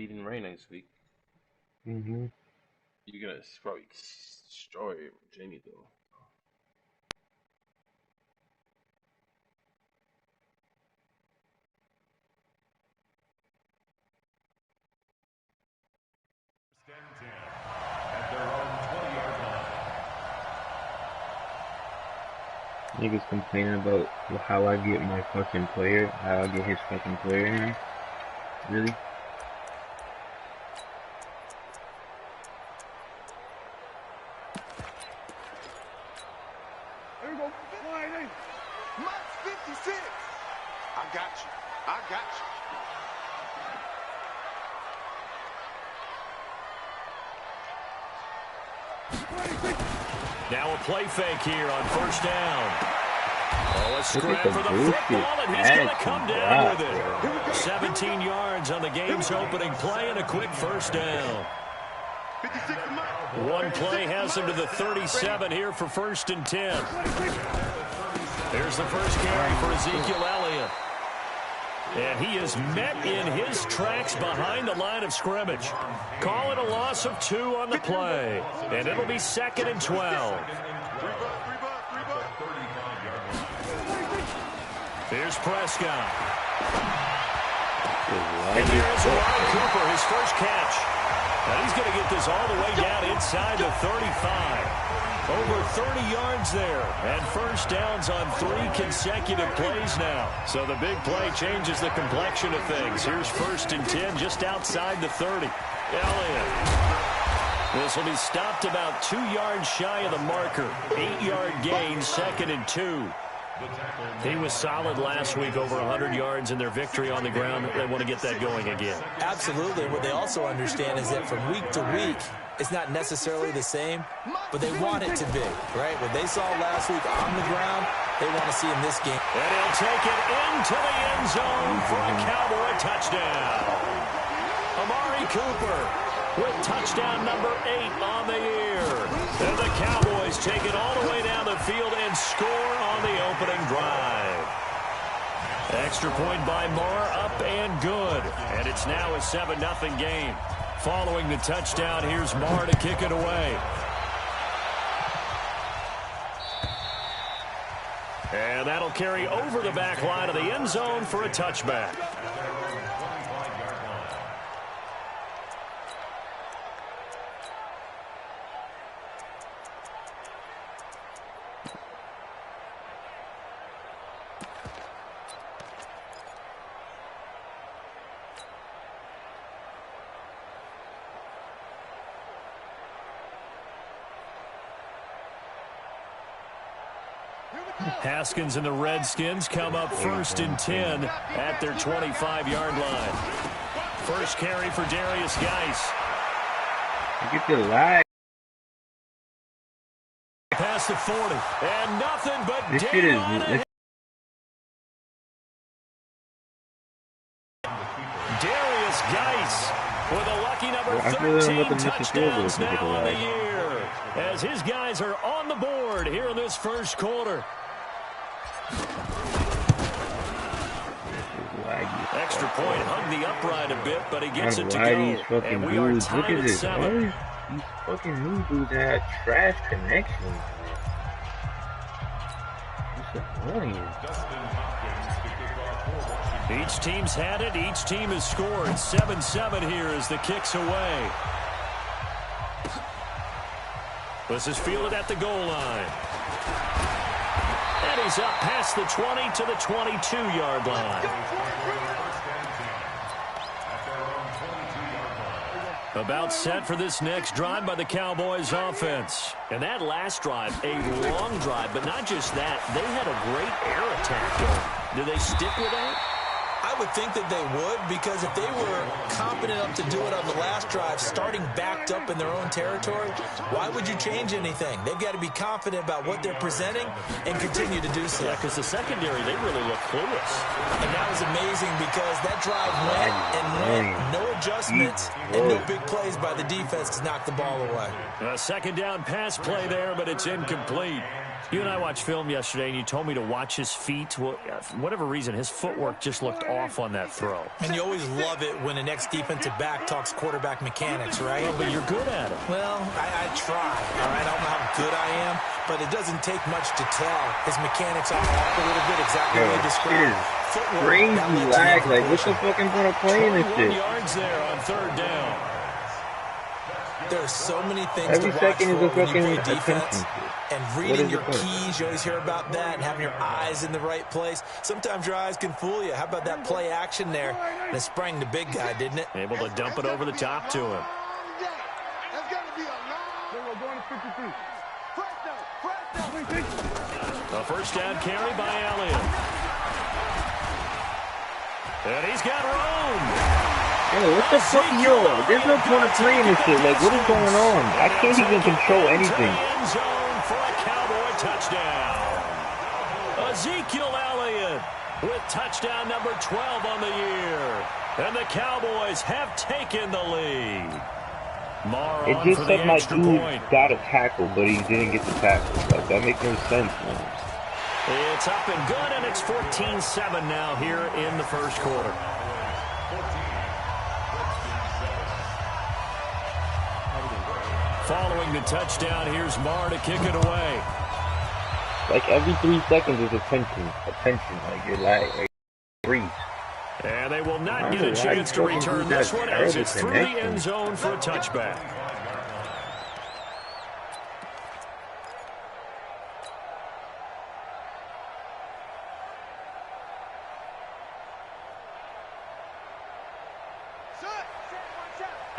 beating Ray next week. Mm-hmm. You're gonna probably destroy Jamie though. Niggas complaining about how I get my fucking player, how I get his fucking player now. Really? There you go. Max 56. I got you. I got you. Now a play fake here on first down. Oh, a scramble for the football, and he's going to come down with it. 17 yards on the game's opening play and a quick first down. One play has him to the 37 here for 1st and 10. Here's the first carry for Ezekiel Elliott. And he is met in his tracks behind the line of scrimmage. Call it a loss of 2 on the play. And it'll be 2nd and 12. Here's Prescott. And there's Amari Cooper, his first catch. And he's going to get this all the way down inside the 35. Over 30 yards there, and first downs on 3 consecutive plays now. So the big play changes the complexion of things. Here's 1st and 10 just outside the 30. Elliott. This will be stopped about 2 yards shy of the marker. 8-yard gain, 2nd and 2. He was solid last week, over 100 yards in their victory on the ground. They want to get that going again. Absolutely. What they also understand is that from week to week, it's not necessarily the same, but they want it to be, right? What they saw last week on the ground, they want to see in this game. And he'll take it into the end zone for a Cowboy touchdown. Amari Cooper with touchdown number 8 on the year. And the Cowboys take it all the way down the field and score on the opening drive. Extra point by Marr, up and good. And it's now a 7-0 game. Following the touchdown, here's Marr to kick it away. And that'll carry over the back line of the end zone for a touchback. Haskins and the Redskins come up 1st and 10 at their 25-yard line. First carry for Darius Geis. Get the line. Past the 40. And nothing but This shit is... Darius Geis with a lucky number 13 touchdowns now on the year. As his guys are on the board here in this first quarter. Extra point hung the upright a bit, but he gets it to go. And we are tied at 7. These fucking new dudes have trash connections. It's annoying. Each team's had it. Each team has scored. 7-7 here as the kick's away. This is fielded at the goal line. And he's up past the 20 to the 22-yard line. About set for this next drive by the Cowboys offense. And that last drive, a long drive, but not just that. They had a great air attack going. Do they stick with that? I would think that they would, because if they were competent enough to do it on the last drive, starting backed up in their own territory, why would you change anything? They've got to be confident about what they're presenting and continue to do so. Yeah, because the secondary, they really look clueless. And that was amazing because that drive went and went. No adjustments and no big plays by the defense to knock the ball away. A second down pass play there, but it's incomplete. You and I watched film yesterday, and you told me to watch his feet. Well, for whatever reason, his footwork just looked off on that throw. And you always love it when the next defensive back talks quarterback mechanics, right? Well, but you're good at it. Well, I try, all right? I don't know how good I am, but it doesn't take much to tell. His mechanics are off a little bit, exactly what he described. Footwork, crazy lag. Like, what's the fucking point of playing this 21 shit? yards there on 3rd down. There are so many things Every to watch second is for a when you fucking play defense. attention. And What reading is your the point? keys, you always hear about that, and having your eyes in the right place. Sometimes your eyes can fool you. How about that play action there? And it sprang the big guy, didn't it? Able to dump it over the top to him. That's got to be a long. Going to 53. A first down carry by Elliott. And he's got room. Hey, what the fuck, yo? There's no point of playing this shit. Like, what is going on? I can't even control anything. End zone for a Cowboy touchdown. Ezekiel Elliott with touchdown number 12 on the year. And the Cowboys have taken the lead. Marr It on just for the said my extra dude point. got a tackle, but he didn't get the tackle. Like, that makes no sense, man. It's up and good, and it's 14-7 now here in the first quarter. Following the touchdown, here's Marr to kick it away. Like, every 3 seconds is attention. Like, you're like freeze. And they will not I get don't a know why chance you to fucking return do this that one as it's terrible through the connection. end zone for a touchback.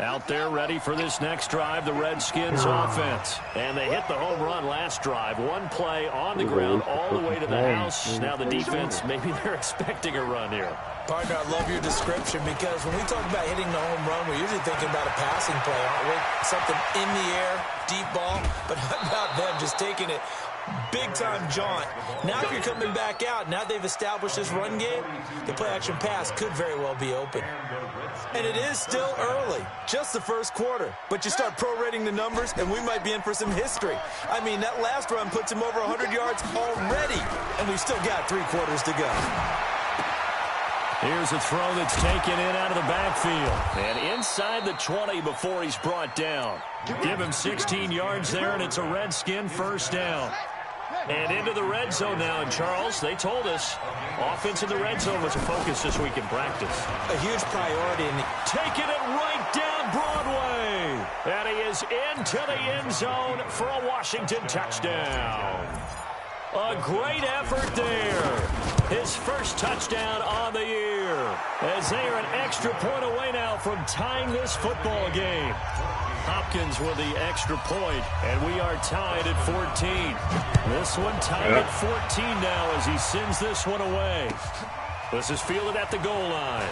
Out there ready for this next drive, the Redskins offense. And they hit the home run last drive. One play on the ground all the way to the house. Now the defense, maybe they're expecting a run here. Partner, I love your description because when we talk about hitting the home run, we're usually thinking about a passing play, aren't we? Something in the air, deep ball. But how about them just taking it big-time jaunt? Now if you're coming back out, now they've established this run game, the play-action pass could very well be open. And it is still early, just the first quarter. But you start prorating the numbers, and we might be in for some history. I mean, that last run puts him over 100 yards already, and we've still got 3 quarters to go. Here's a throw that's taken in out of the backfield. And inside the 20 before he's brought down. Give him 16 yards there, and it's a Redskin first down. And into the red zone now. And, Charles, they told us offense in the red zone was a focus this week in practice. A huge priority. Taking it right down Broadway. And he is into the end zone for a Washington touchdown. A great effort there. His first touchdown on the year. As they are an extra point away now from tying this football game. Hopkins with the extra point, and we are tied at 14. This one tied at 14 now as he sends this one away. This is fielded at the goal line.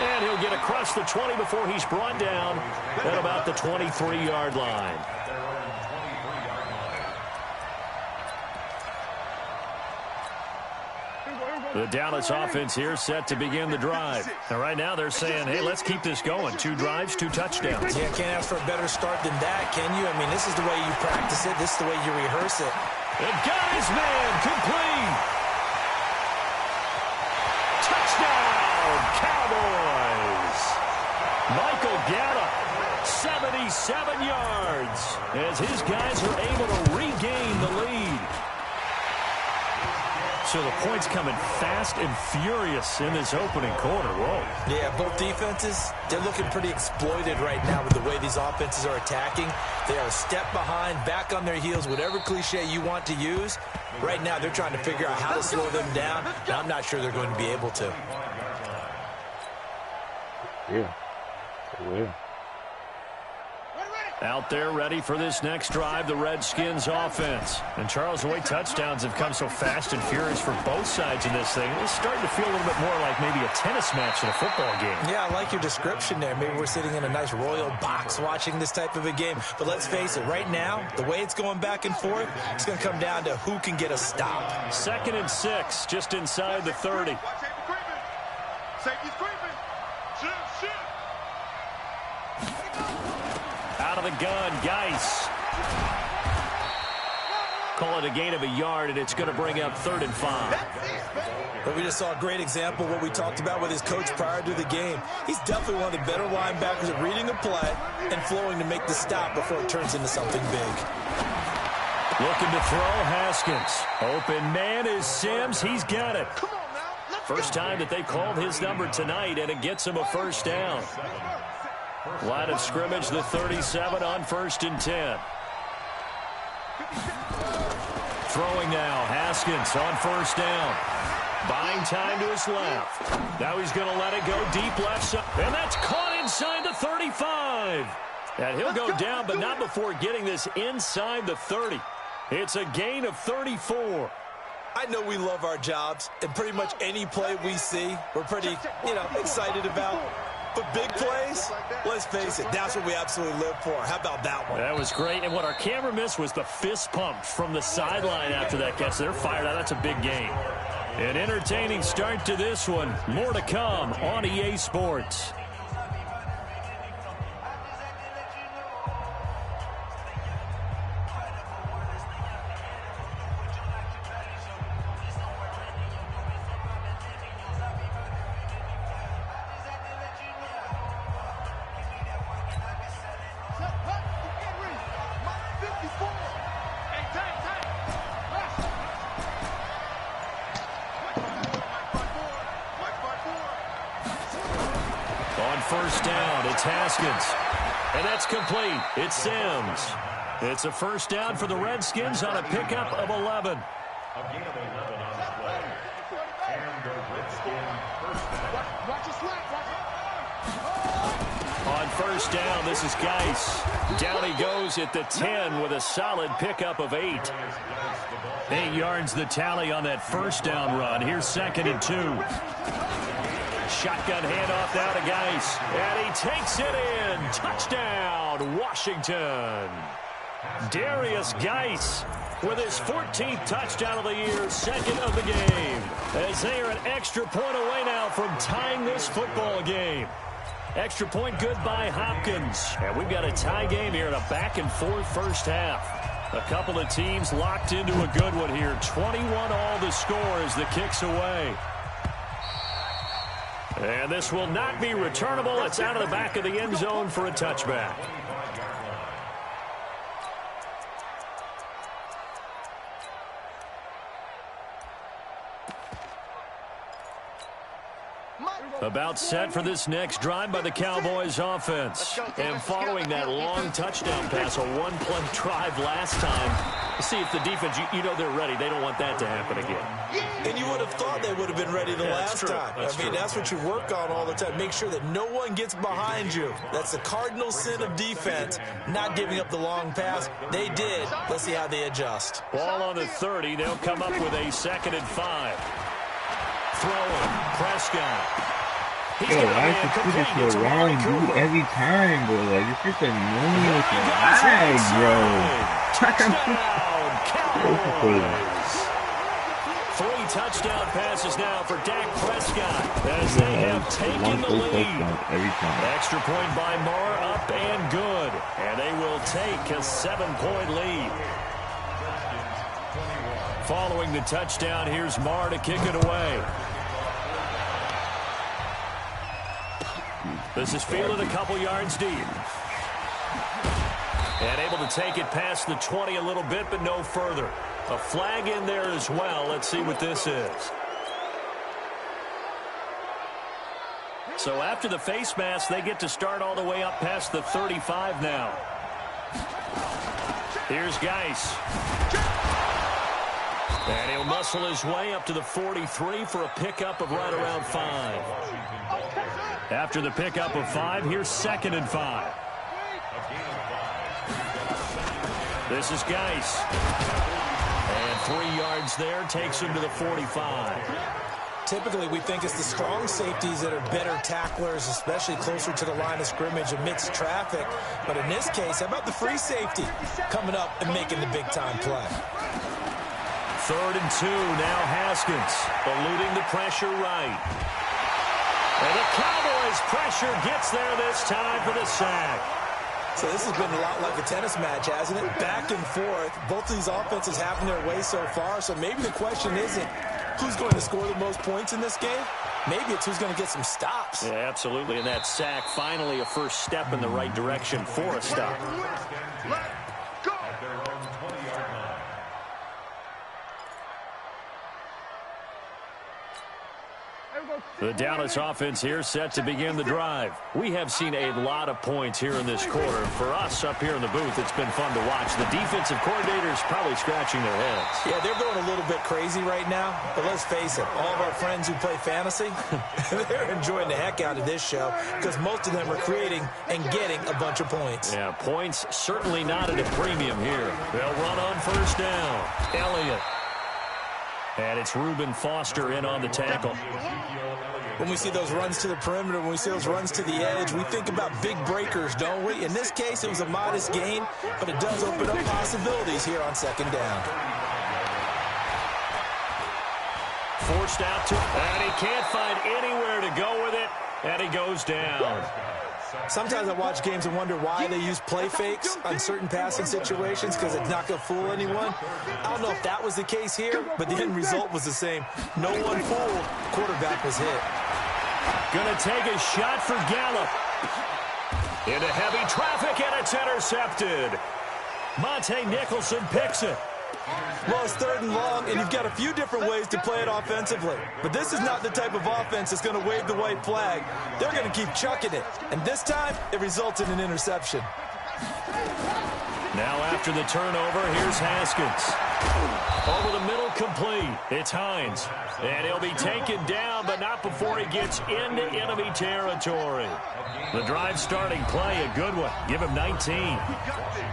And he'll get across the 20 before he's brought down at about the 23-yard line. The Dallas offense here set to begin the drive. And right now they're saying, hey, let's keep this going. 2 drives, 2 touchdowns. Yeah, can't ask for a better start than that, can you? I mean, this is the way you practice it. This is the way you rehearse it. And got his man complete. Touchdown, Cowboys. Michael Gallup, 77 yards, as his guys are able to regain the lead. So the points coming fast and furious in this opening quarter. Whoa. Yeah, both defenses, they're looking pretty exploited right now with the way these offenses are attacking. They are a step behind, back on their heels, whatever cliche you want to use. Right now, they're trying to figure out how to slow them down, and I'm not sure they're going to be able to. Yeah. Yeah. Out there ready for this next drive, the Redskins offense. And Charles, the way touchdowns have come so fast and furious for both sides in this thing, it's starting to feel a little bit more like maybe a tennis match in a football game. Yeah, I like your description there. Maybe we're sitting in a nice royal box watching this type of a game. But let's face it, right now, the way it's going back and forth, it's going to come down to who can get a stop. 2nd and 6, just inside the 30. Safety's creeping. Shoot. Out of the gun, Geis. Call it a gain of a yard, and it's going to bring up 3rd and 5. But we just saw a great example of what we talked about with his coach prior to the game. He's definitely one of the better linebackers at reading the play and flowing to make the stop before it turns into something big. Looking to throw, Haskins. Open man is Sims. He's got it. First time that they called his number tonight, and it gets him a first down. Line of scrimmage, the 37 on 1st and 10. Throwing now, Haskins on 1st down. Buying time to his left. Now he's going to let it go deep left side. And that's caught inside the 35. And he'll go down, but not before getting this inside the 30. It's a gain of 34. I know we love our jobs, and pretty much any play we see, we're pretty, excited about. But big plays, let's face it, that's what we absolutely live for. How about that one? That was great. And what our camera missed was the fist pump from the sideline after that catch. They're fired out. That's a big game. An entertaining start to this one. More to come on EA Sports. First down, it's Haskins. And that's complete. It's Sims. It's a first down for the Redskins on a pickup of 11. On first down, this is Geis. Down he goes at the 10 with a solid pickup of 8. 8 yards the tally on that first down run. Here's 2nd and 2. Shotgun handoff now to Geis. And he takes it in. Touchdown, Washington. Darius Geis with his 14th touchdown of the year, 2nd of the game. As they are an extra point away now from tying this football game. Extra point good by Hopkins. And we've got a tie game here in a back-and-forth first half. A couple of teams locked into a good one here. 21 all the score as the kick's away. And this will not be returnable. It's out of the back of the end zone for a touchback. About set for this next drive by the Cowboys offense. And following that long touchdown pass, a one-play drive last time, see if the defense, they're ready. They don't want that to happen again. And you would have thought they would have been ready the last time. That's what you work on all the time. Make sure that no one gets behind you. That's the cardinal sin of defense, not giving up the long pass. They did. Let's see how they adjust. Ball on the 30. They'll come up with a 2nd and 5. Throwing. Prescott. Yo, why is the do this to the wrong dude every time, bro? Like, it's just annoying with the lag, bro. Cowboys. 3 touchdown passes now for Dak Prescott as they have taken the lead. Every time. Extra point by Marr, up and good. And they will take a 7-point lead. Following the touchdown, here's Marr to kick it away. This is fielded a couple yards deep. And able to take it past the 20 a little bit, but no further. A flag in there as well. Let's see what this is. So after the face mask, they get to start all the way up past the 35 now. Here's Geis. And he'll muscle his way up to the 43 for a pickup of right around 5. After the pickup of 5, here's 2nd and 5. This is Geis. And 3 yards there takes him to the 45. Typically, we think it's the strong safeties that are better tacklers, especially closer to the line of scrimmage amidst traffic. But in this case, how about the free safety coming up and making the big-time play? 3rd and 2, now Haskins, eluding the pressure right. And the Cowboys pressure gets there this time for the sack. So this has been a lot like a tennis match, hasn't it? Back and forth. Both of these offenses having their way so far. So maybe the question isn't who's going to score the most points in this game. Maybe it's who's going to get some stops. Yeah, absolutely. And that sack, finally a first step in the right direction for a stop. The Dallas offense here set to begin the drive. We have seen a lot of points here in this quarter. For us up here in the booth, it's been fun to watch. The defensive coordinators probably scratching their heads. Yeah, they're going a little bit crazy right now. But let's face it, all of our friends who play fantasy, they're enjoying the heck out of this show because most of them are creating and getting a bunch of points. Yeah, points certainly not at a premium here. They'll run on first down. Elliott. And it's Reuben Foster in on the tackle. When we see those runs to the perimeter, when we see those runs to the edge, we think about big breakers, don't we? In this case, it was a modest gain, but it does open up possibilities here on second down. Forced out to, and he can't find anywhere to go with it, and he goes down. Sometimes I watch games and wonder why they use play fakes on certain passing situations because it's not going to fool anyone. I don't know if that was the case here, but the end result was the same. No one fooled. Quarterback was hit. Going to take a shot for Gallup. Into heavy traffic, and it's intercepted. Monte Nicholson picks it. Well, it's third and long, and you've got a few different ways to play it offensively. But this is not the type of offense that's going to wave the white flag. They're going to keep chucking it. And this time, it results in an interception. Now after the turnover, here's Haskins. Over the middle, complete. It's Hines. And he'll be taken down, but not before he gets into enemy territory. The drive starting play, a good one. Give him 19.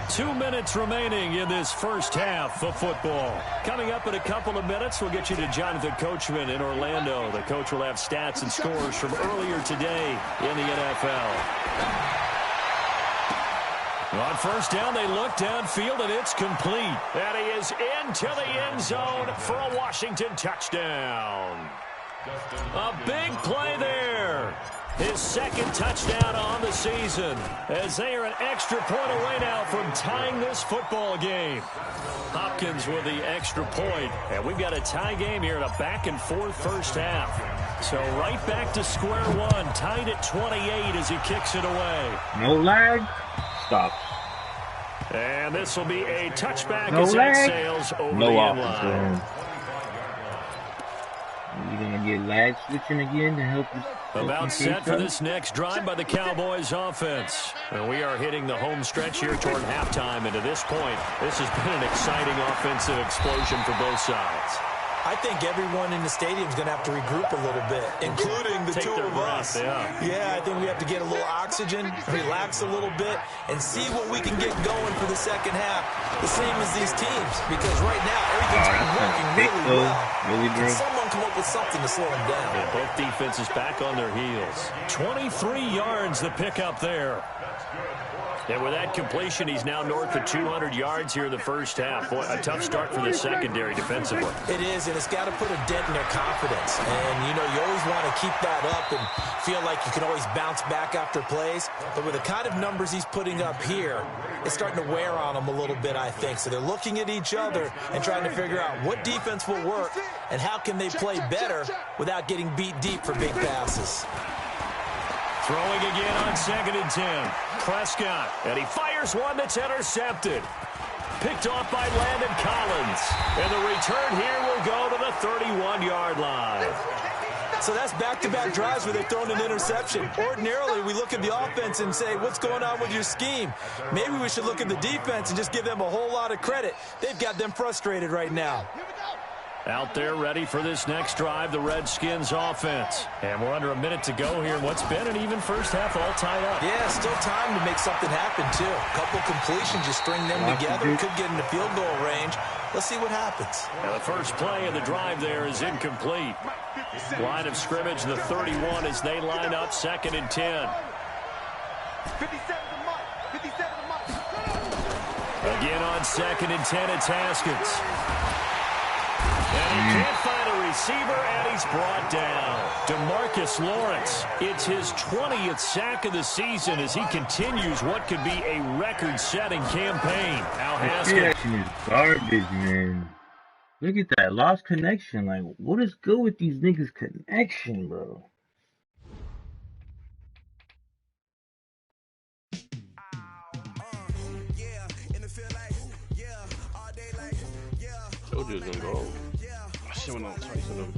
2 minutes remaining in this first half of football. Coming up in a couple of minutes, we'll get you to Jonathan Coachman in Orlando. The coach will have stats and scores from earlier today in the NFL. On first down, they look downfield, and it's complete. And he is into the end zone for a Washington touchdown. A big play there. His second touchdown on the season, as they are an extra point away now from tying this football game. Hopkins with the extra point, and we've got a tie game here in a back-and-forth first half. So right back to square one, tied at 28 as he kicks it away. No lag. Stop. And this will be a touchback No as lag. that sails over No the end offense. line. You're going to get lag switching again to help us. About set for this next drive by the Cowboys offense. And we are hitting the home stretch here toward halftime. And to this point, this has been an exciting offensive explosion for both sides. I think everyone in the stadium is going to have to regroup a little bit, including the two of us. Yeah, I think we have to get a little oxygen, relax a little bit, and see what we can get going for the second half. The same as these teams, because right now everything's working really well. Can someone come up with something to slow them down? Yeah, both defenses back on their heels. 23 yards the pickup there. And with that completion, he's now north of 200 yards here in the first half. Boy, a tough start for the secondary defensively. It is, and it's got to put a dent in their confidence. And, you know, you always want to keep that up and feel like you can always bounce back after plays. But with the kind of numbers he's putting up here, it's starting to wear on them a little bit, I think. So they're looking at each other and trying to figure out what defense will work and how can they play better without getting beat deep for big passes. Throwing again on 2nd and 10. Prescott, and he fires one that's intercepted. Picked off by Landon Collins. And the return here will go to the 31-yard line. So that's back-to-back drives where they've thrown an interception. Ordinarily, we look at the offense and say, what's going on with your scheme? Maybe we should look at the defense and just give them a whole lot of credit. They've got them frustrated right now. Out there ready for this next drive, the Redskins offense. And we're under a minute to go here in what's been an even first half all tied up. Yeah, still time to make something happen, too. A couple completions, just string them together. Could get into field goal range. Let's see what happens. And the first play of the drive there is incomplete. Line of scrimmage, the 31 as they line up 2nd and 10. 57 to Mike. 57 to Mike. Again on 2nd and 10, it's Haskins. And he can't find a receiver, and he's brought down. DeMarcus Lawrence, it's his 20th sack of the season as he continues what could be a record-setting campaign. Al Haskins. This is garbage, man. Look at that. Lost connection. Like, what is good with these niggas' connection, bro? Told you it was gonna go. I shit went on twice of them.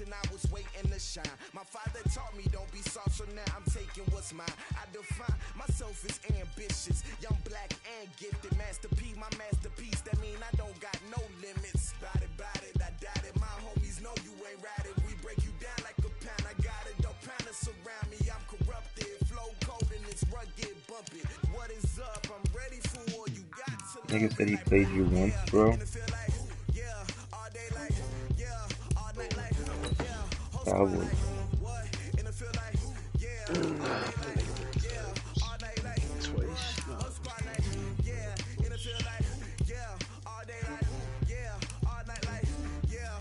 I was waiting to shine. My father taught me don't be soft, so now I'm taking what's mine. I define myself as ambitious, young, black, and gifted. Master P, my masterpiece. That mean I don't got no limits. Bout it, I doubt it. My homies know you ain't ride it. We break you down like a pound. I got it, don't pound to surround me. I'm corrupted, flow cold and it's rugged, bump it. What is up? I'm ready for all you got to. Nigga said he played you once, bro. Cowboys.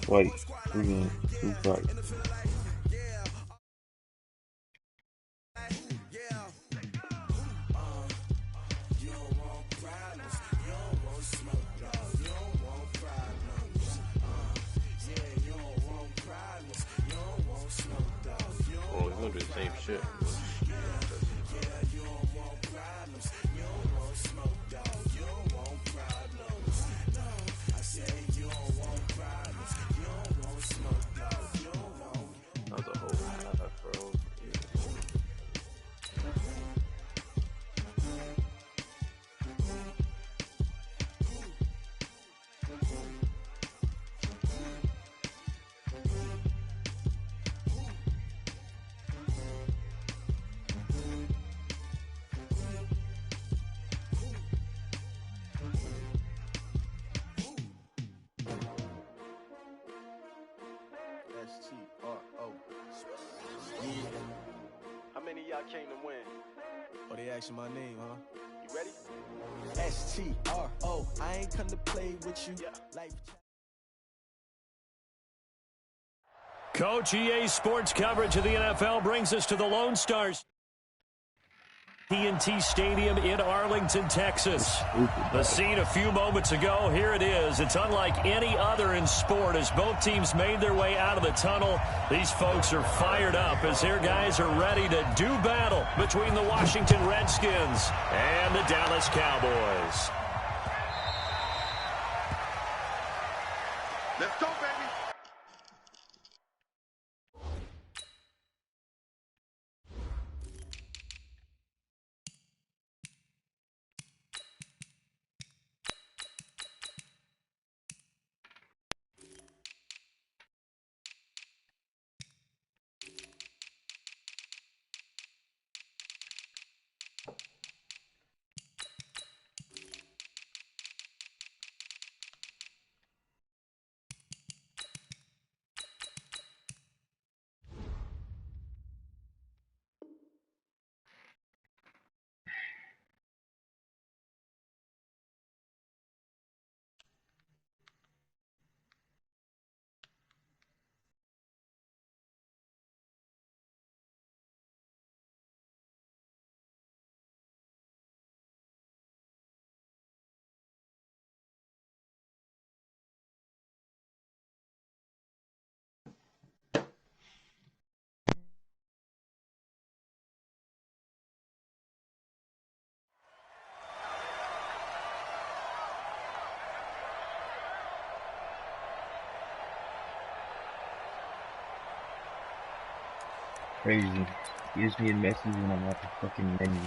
Twice. 2 games. 2 fights. Do the same shit. That was a whole half, bro. S-T-R-O. Yeah. How many of y'all came to win? Oh, they asking my name, huh? You ready? S-T-R-O. I ain't come to play with you. Life. Coach, EA Sports coverage of the NFL brings us to the Lone Stars. TNT Stadium in Arlington, Texas. The scene a few moments ago, here it is. It's unlike any other in sport as both teams made their way out of the tunnel. These folks are fired up as their guys are ready to do battle between the Washington Redskins and the Dallas Cowboys. crazy. He gives me a message when I'm at the fucking menu.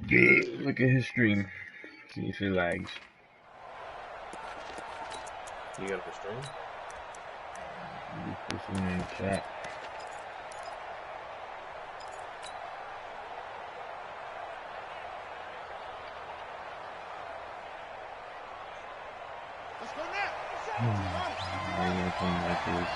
Yeah, look at his stream. See if it lags. You got the stream? Just put it in the chat. Let's go now. I'm gonna come back to this.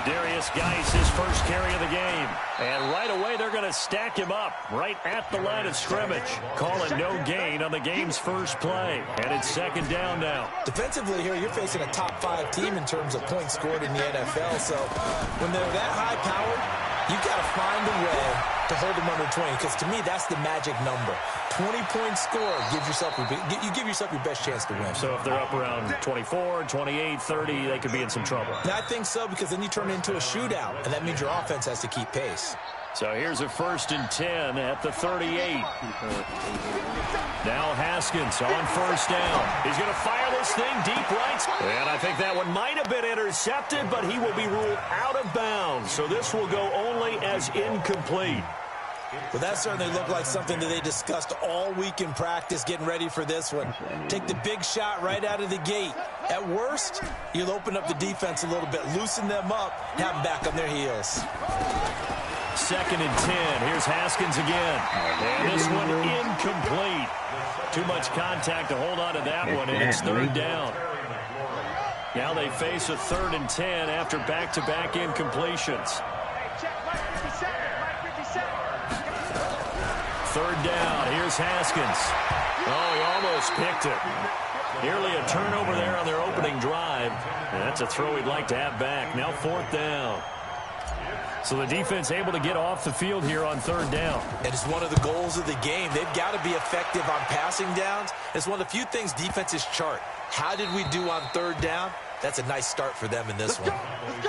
Darius Geis, his first carry of the game. And right away, they're going to stack him up right at the line of scrimmage. Calling no gain on the game's first play. And it's second down now. Defensively here, you're facing a top 5 team in terms of points scored in the NFL. So when they're that high-powered, you've got to find a way to hold them under 20. Because to me, that's the magic number. 20-point score gives yourself you give yourself your best chance to win. So if they're up around 24, 28, 30, they could be in some trouble. I think so, because then you turn it into a shootout, and that means your offense has to keep pace. So here's a 1st and 10 at the 38. Now Haskins on first down. He's going to fire this thing deep right. And I think that one might have been intercepted, but he will be ruled out of bounds. So this will go only as incomplete. Well, that certainly looked like something that they discussed all week in practice, getting ready for this one. Take the big shot right out of the gate. At worst, you'll open up the defense a little bit, loosen them up, have them back on their heels. 2nd and 10. Here's Haskins again. And this one incomplete. Too much contact to hold on to that one, and it's 3rd down. Now they face a 3rd and 10 after back-to-back incompletions. 3rd down. Here's Haskins. Oh, he almost picked it. Nearly a turnover there on their opening drive. And that's a throw he'd like to have back. Now 4th down. So the defense able to get off the field here on 3rd down. And it's one of the goals of the game. They've got to be effective on passing downs. It's one of the few things defenses chart. How did we do on 3rd down? That's a nice start for them in this one.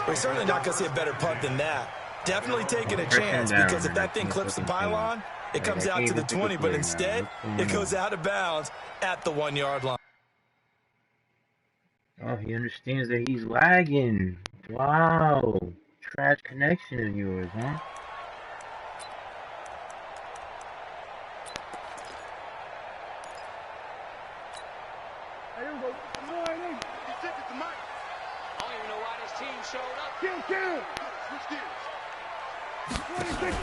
We're certainly not going to see a better punt than that. Definitely taking a chance, because if that thing clips the pylon, it comes out to the 20, but instead, it goes out of bounds at the 1-yard line. Oh, he understands that he's lagging. Wow. Trash connection of yours, huh? Hey, here we go. Good morning. He took it to Mike. I don't even know why this team showed up. Kill. Switch gears. 26.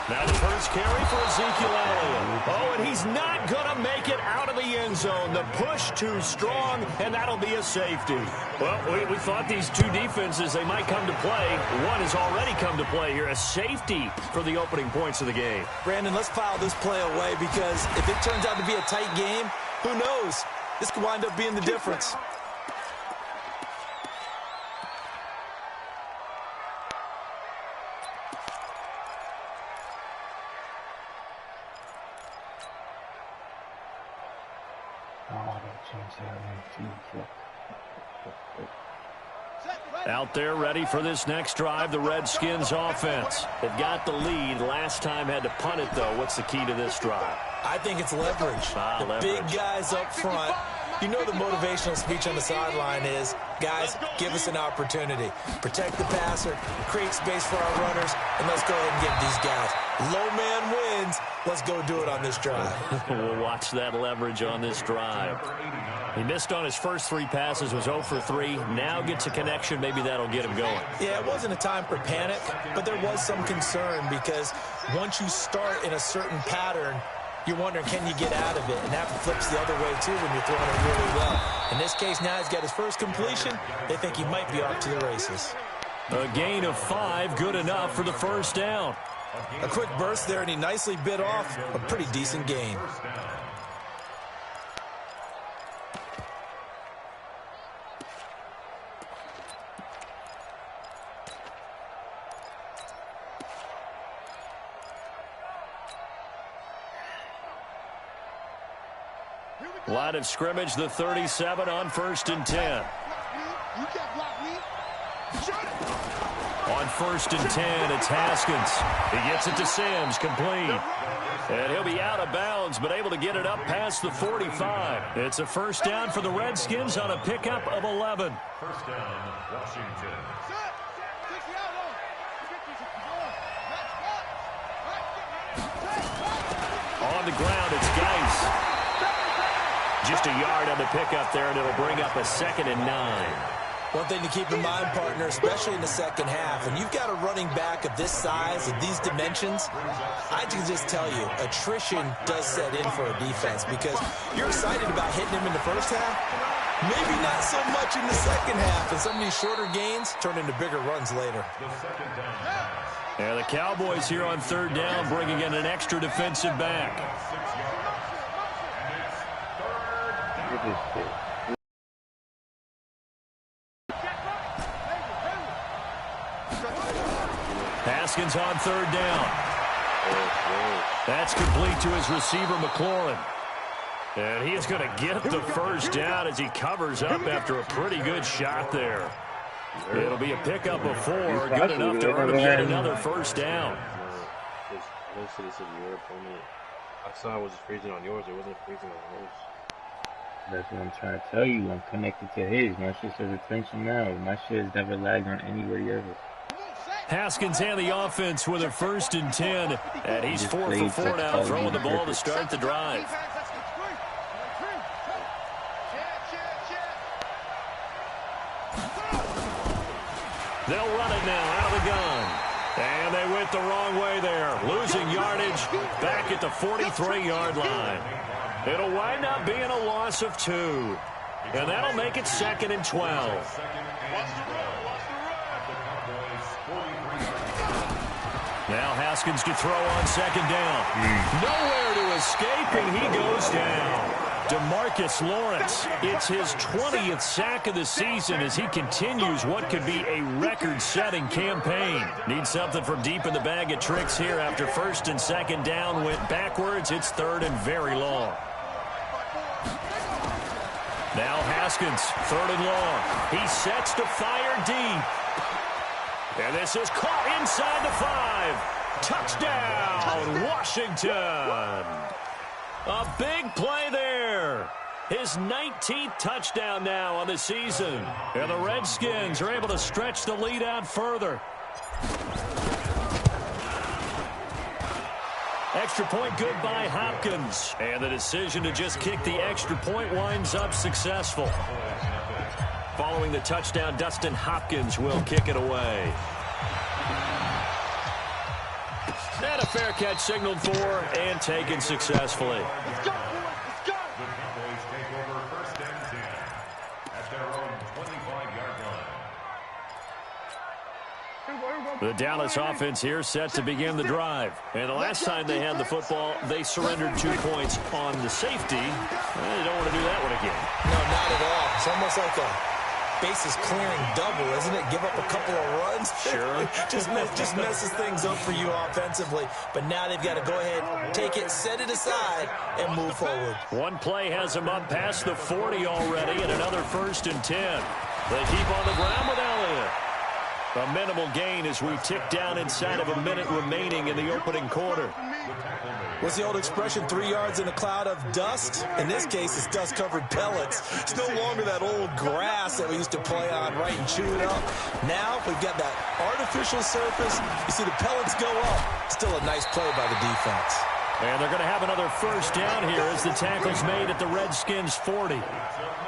Now the first carry for Ezekiel Elliott. Oh, and he's not going to make it out of the end zone. The push too strong, and that'll be a safety. Well, we thought these two defenses, they might come to play. One has already come to play here, a safety for the opening points of the game. Brandon, let's file this play away, because if it turns out to be a tight game, who knows? This could wind up being the difference. Out there ready for this next drive, the Redskins offense. They've got the lead. Last time had to punt it, though. What's the key to this drive? I think it's leverage. Leverage. Big guys up front. You know the motivational speech on the sideline is, guys, give us an opportunity. Protect the passer, create space for our runners, and let's go ahead and get these guys. Low man wins. Let's go do it on this drive. We'll watch that leverage on this drive. He missed on his first 3 passes, was 0 for 3. Now gets a connection. Maybe that'll get him going. Yeah, it wasn't a time for panic, but there was some concern, because once you start in a certain pattern, you're wondering, can you get out of it? And that flips the other way, too, when you're throwing it really well. In this case, now he's got his first completion. They think he might be off to the races. A gain of 5, good enough for the first down. A quick burst there, and he nicely bit off a pretty decent gain. Line of scrimmage, the 37 on 1st and 10. You can't block me. Shoot it. On 1st and 10, it's Haskins. He gets it to Sims, complete. And he'll be out of bounds, but able to get it up past the 45. It's a first down for the Redskins on a pickup of 11. First down, Washington. On the ground, it's Geis. Just a yard on the pickup there, and it'll bring up a 2nd and 9. One thing to keep in mind, partner, especially in the second half, when you've got a running back of this size, of these dimensions, I can just tell you, attrition does set in for a defense because you're excited about hitting him in the first half, maybe not so much in the second half, and some of these shorter gains turn into bigger runs later. And the Cowboys here on 3rd down, bringing in an extra defensive back. Haskins on 3rd down. That's complete to his receiver, McLaurin. And he is going to get the first down as he covers up after a pretty good shot there. It'll be a pickup of 4, good enough to earn him yet another first down. Most of this is your opponent. I saw it was freezing on yours. It wasn't freezing on yours. That's what I'm trying to tell you. I'm connected to his. My shit says attention now. My shit has never lagged on anybody ever. Haskins and the offense with a 1st and 10. And he's 4 for 4 now, throwing the ball to start the drive. They'll run it now out of the gun. And they went the wrong way there. Losing yardage back at the 43-yard line. It'll wind up being a loss of 2. And that'll make it 2nd and 12. Now Haskins to throw on 2nd down. Nowhere to escape, and he goes down. DeMarcus Lawrence, it's his 20th sack of the season as he continues what could be a record-setting campaign. Needs something from deep in the bag of tricks here after 1st and 2nd down went backwards. It's 3rd and very long. Now Haskins, 3rd and long. He sets to fire deep. And this is caught inside the 5. Touchdown, Washington. A big play there. His 19th touchdown now on the season. And the Redskins are able to stretch the lead out further. Extra point good by Hopkins. And the decision to just kick the extra point winds up successful. Following the touchdown, Dustin Hopkins will kick it away. And a fair catch signaled for and taken successfully. Let's go, boys. Let's go. The Cowboys take over 1st and 10 at their own 25-yard line. The Dallas offense here set to begin the drive. And the last time they had the football, they surrendered 2 points on the safety. They don't want to do that one again. No, not at all. It's almost like a bases clearing double, isn't it? Give up a couple of runs. Sure. just messes things up for you offensively. But now they've got to go ahead, take it, set it aside, and move forward. One play has them up past the 40 already, and another 1st and 10. They keep on the ground with Elliott. A minimal gain as we tick down inside of a minute remaining in the opening quarter. What's the old expression, 3 yards in a cloud of dust? In this case, it's dust-covered pellets. It's no longer that old grass that we used to play on, right, and chew it up. Now we've got that artificial surface. You see the pellets go up. Still a nice play by the defense. And they're going to have another first down here as the tackle's made at the Redskins' 40.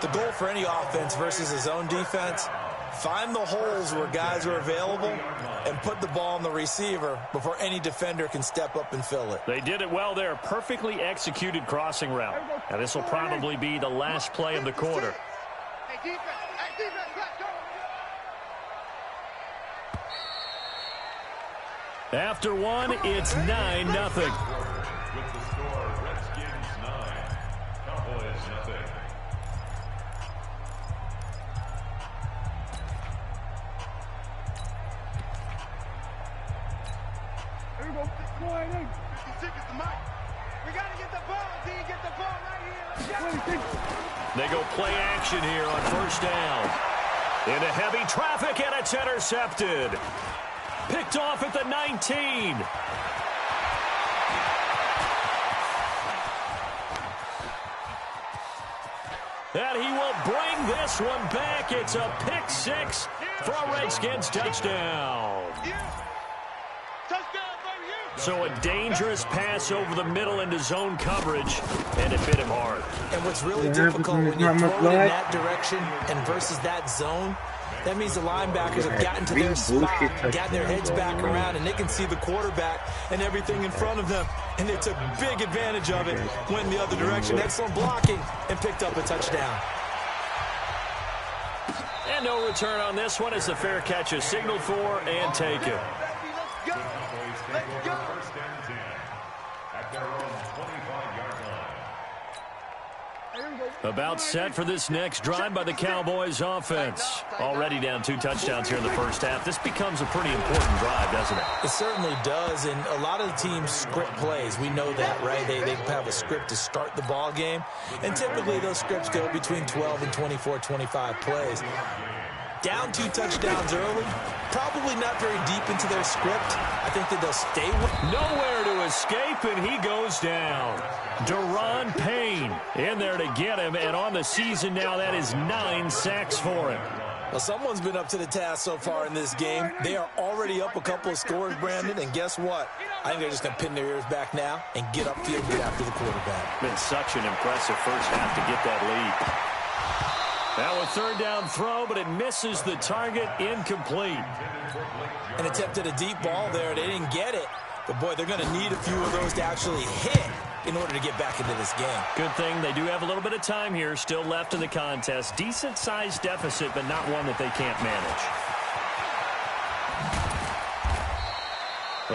The goal for any offense versus his own defense, find the holes where guys are available and put the ball on the receiver before any defender can step up and fill it. They did it well there. Perfectly executed crossing route. Now this will probably be the last play of the quarter. Hey, defense. Hey, defense. Let's go. After one, it's 9-0. With the score, Redskins 9, Cowboys 0. Here we go. 56 is the mic. We got to get the ball, D. Get the ball right here. They go play action here on first down. Into heavy traffic, and it's intercepted. Picked off at the 19. And he will bring this one back. It's a pick six for a Redskins touchdown. So a dangerous pass over the middle into zone coverage, and it hit him hard. And what's really difficult when you throw it in that direction and versus that zone, that means the linebackers have gotten to their spot, gotten their heads back around, and they can see the quarterback and everything in front of them. And they took big advantage of it, went the other direction. Excellent blocking, and picked up a touchdown. And no return on this one as the fair catch is signaled for and taken. First and 10 at their own 25-yard line. About set for this next drive by the Cowboys offense. Already down 2 touchdowns here in the first half. This becomes a pretty important drive, doesn't it? It certainly does, and a lot of the teams script plays. We know that, right? They have a script to start the ball game, and typically those scripts go between 12 and 24, 25 plays. Down 2 touchdowns early, probably not very deep into their script. I think that they'll stay with. Nowhere to escape, and he goes down. Deron Payne in there to get him, and on the season now, that is 9 sacks for him. Well, someone's been up to the task so far in this game. They are already up a couple of scores, Brandon, and guess what? I think they're just going to pin their ears back now and get upfield and get after the quarterback. Been such an impressive first half to get that lead. Now a third down throw, but it misses the target, incomplete. And attempted a deep ball there. They didn't get it. But, boy, they're going to need a few of those to actually hit in order to get back into this game. Good thing they do have a little bit of time here still left in the contest. Decent-sized deficit, but not one that they can't manage.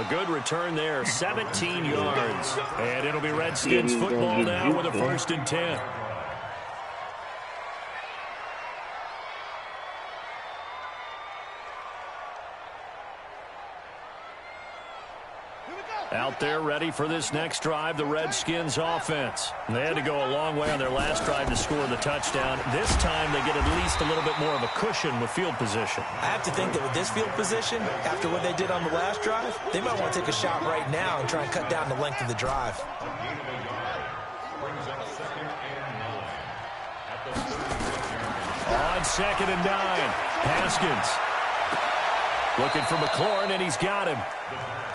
A good return there, 17 yards. And it'll be Redskins football now with a 1st and 10. Out there ready for this next drive, the Redskins offense. They had to go a long way on their last drive to score the touchdown. This time they get at least a little bit more of a cushion with field position. I have to think that with this field position, after what they did on the last drive, they might want to take a shot right now and try and cut down the length of the drive. On 2nd and 9, Haskins looking for McLaurin, and he's got him.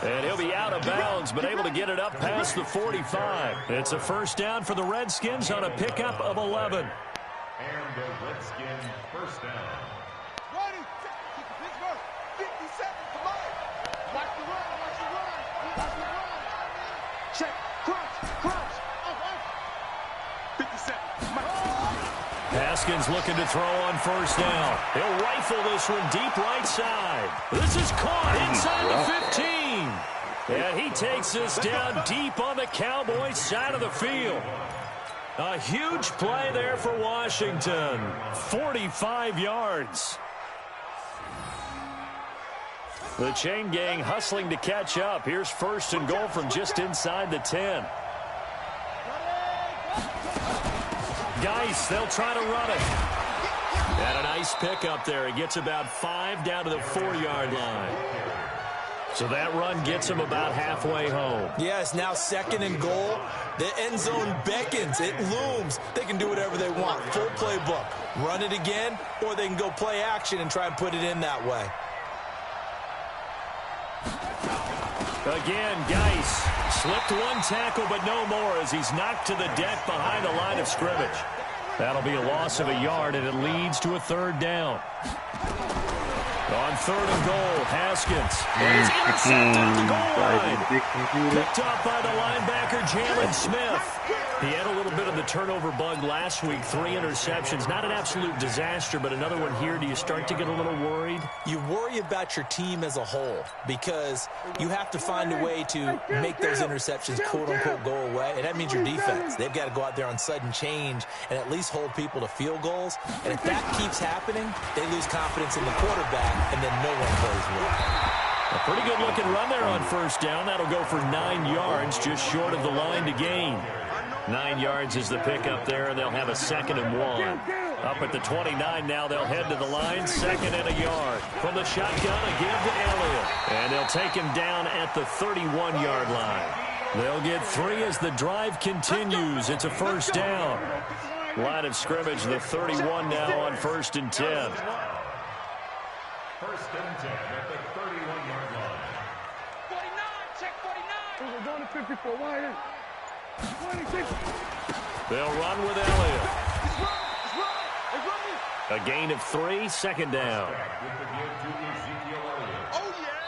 And he'll be out of bounds, but able to get it up past the 45. It's a 1st down for the Redskins on a pickup of 11. And the Redskins 1st down. Ready, Pittsburgh, 50 seconds to mine. Watch the run, watch the run, watch the run. Check, crunch, 50 seconds. Haskins looking to throw on 1st down. He'll rifle this one deep right side. This is caught inside the 15. And he takes this down deep on the Cowboys side of the field. A huge play there for Washington. 45 yards. The chain gang hustling to catch up. Here's 1st and goal from just inside the 10. Geis, they'll try to run it. And a nice pickup there. He gets about 5 down to the 4-yard line. So that run gets him about halfway home. Yeah, it's now 2nd and goal. The end zone beckons. It looms. They can do whatever they want. Full playbook. Run it again, or they can go play action and try and put it in that way. Again, Geis slipped one tackle, but no more as he's knocked to the deck behind the line of scrimmage. That'll be a loss of a yard, and it leads to a 3rd down. On 3rd and goal, Haskins. And he's intercepted at the goal line. Picked up by the linebacker, Jalen Smith. He had a little bit of the turnover bug last week. 3 interceptions. Not an absolute disaster, but another one here. Do you start to get a little worried? You worry about your team as a whole because you have to find a way to make those interceptions, quote-unquote, go away. And that means your defense. They've got to go out there on sudden change and at least hold people to field goals. And if that keeps happening, they lose confidence in the quarterback, and then no one plays well. A pretty good-looking run there on first down. That'll go for 9 yards, just short of the line to gain. 9 yards is the pickup there, and they'll have a 2nd and 1. Up at the 29 now, they'll head to the line, 2nd and a yard. From the shotgun, a give to Elliott. And they'll take him down at the 31-yard line. They'll get 3 as the drive continues. It's a first down. Line of scrimmage, the 31 now on 1st and 10. 1st and 10 at the 31-yard line. 49, check 49. We're going to 54. Why is 26. They'll run with Elliott. It's running. A gain of 3, 2nd down. With the give to Ezekiel Elliott. Oh, yeah.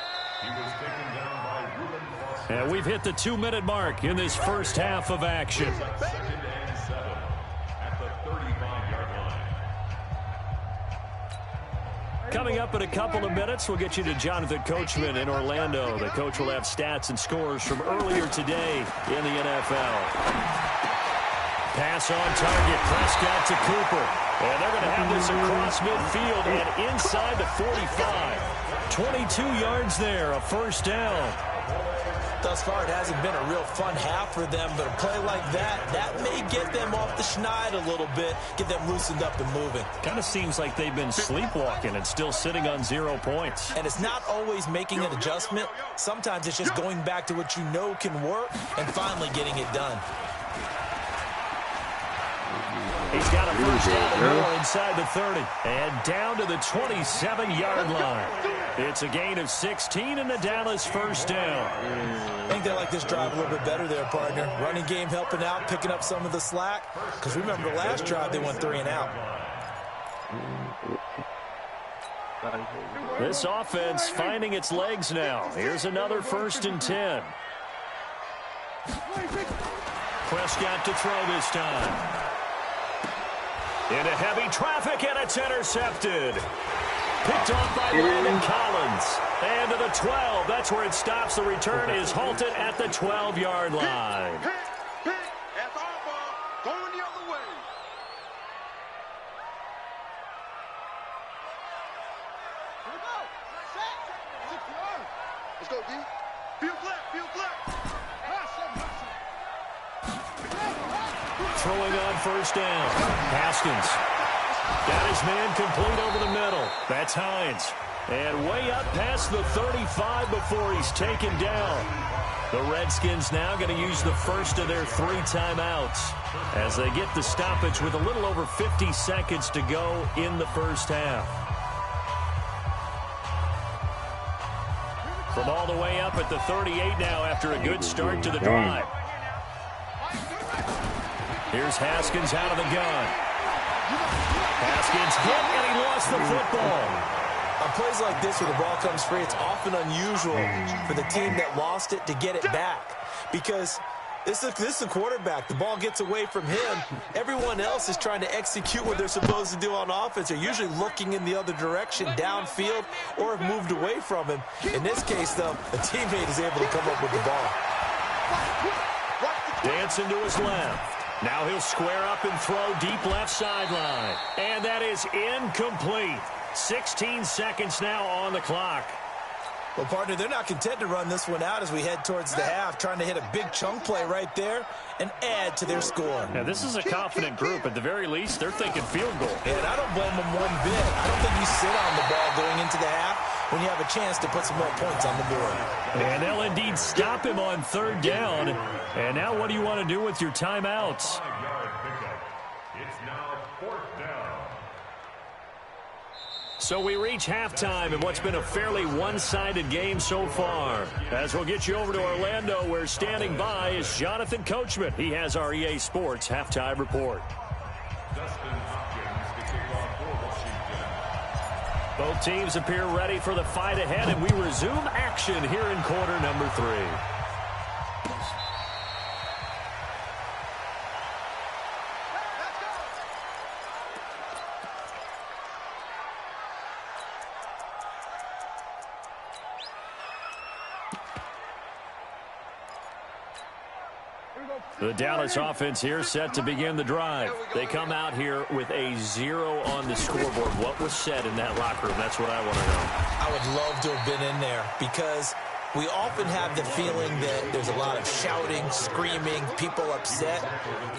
He was taken down by Reuben Foster. And we've hit the 2-minute mark in this first half of action. 2nd and 7 at the 35-yard line. Coming up in a couple of minutes, we'll get you to Jonathan Coachman in Orlando. The coach will have stats and scores from earlier today in the NFL. Pass on target, Prescott to Cooper. And they're going to have this across midfield and inside the 45. 22 yards there, a first down. Thus far, it hasn't been a real fun half for them, but a play like that may get them off the schneid a little bit, get them loosened up and moving. Kind of seems like they've been sleepwalking and still sitting on 0 points. And it's not always making an adjustment. Sometimes it's just going back to what you know can work and finally getting it done. He's got a first down and more inside the 30. And down to the 27-yard line. It's a gain of 16 and a Dallas first down. I think they like this drive a little bit better there, partner. Running game helping out, picking up some of the slack. Because remember, the last drive they went 3 and out. This offense finding its legs now. Here's another 1st and 10. Prescott to throw this time. Into heavy traffic, and it's intercepted. Picked off by Landon Collins. And to the 12. That's where it stops. The return is halted at the 12-yard line. Hit. That's our ball. Going the other way. Here we go. Set. 6 yards. Let's go, D. Field left. Throwing on first down. Haskins. Got his man complete over the middle. That's Hines. And way up past the 35 before he's taken down. The Redskins now going to use the first of their 3 timeouts as they get the stoppage with a little over 50 seconds to go in the first half. From all the way up at the 38 now after a good start to the drive. Here's Haskins out of the gun. Haskins hit, and he lost the football. On plays like this where the ball comes free, it's often unusual for the team that lost it to get it back. Because this is the quarterback. The ball gets away from him. Everyone else is trying to execute what they're supposed to do on offense. They're usually looking in the other direction, downfield, or have moved away from him. In this case, though, a teammate is able to come up with the ball. Dancing to his left. Now he'll square up and throw deep left sideline. And that is incomplete. 16 seconds now on the clock. Well, partner, they're not content to run this one out as we head towards the half, trying to hit a big chunk play right there and add to their score. Now, this is a confident group. At the very least, they're thinking field goal. And I don't blame them one bit. I don't think you sit on the ball going into the half when you have a chance to put some more points on the board. And they'll indeed stop him on 3rd down. And now what do you want to do with your timeouts? 5-yard pickup. It's now 4th down. So we reach halftime in what's been a fairly one-sided game so far. As we'll get you over to Orlando, where standing by is Jonathan Coachman. He has our EA Sports halftime report. Dustin Hopkins to kick off for Washington. Both teams appear ready for the fight ahead, and we resume action here in quarter number 3. The Dallas offense here set to begin the drive. They come out here with a 0 on the scoreboard. What was said in that locker room? That's what I want to know. I would love to have been in there because we often have the feeling that there's a lot of shouting, screaming, people upset.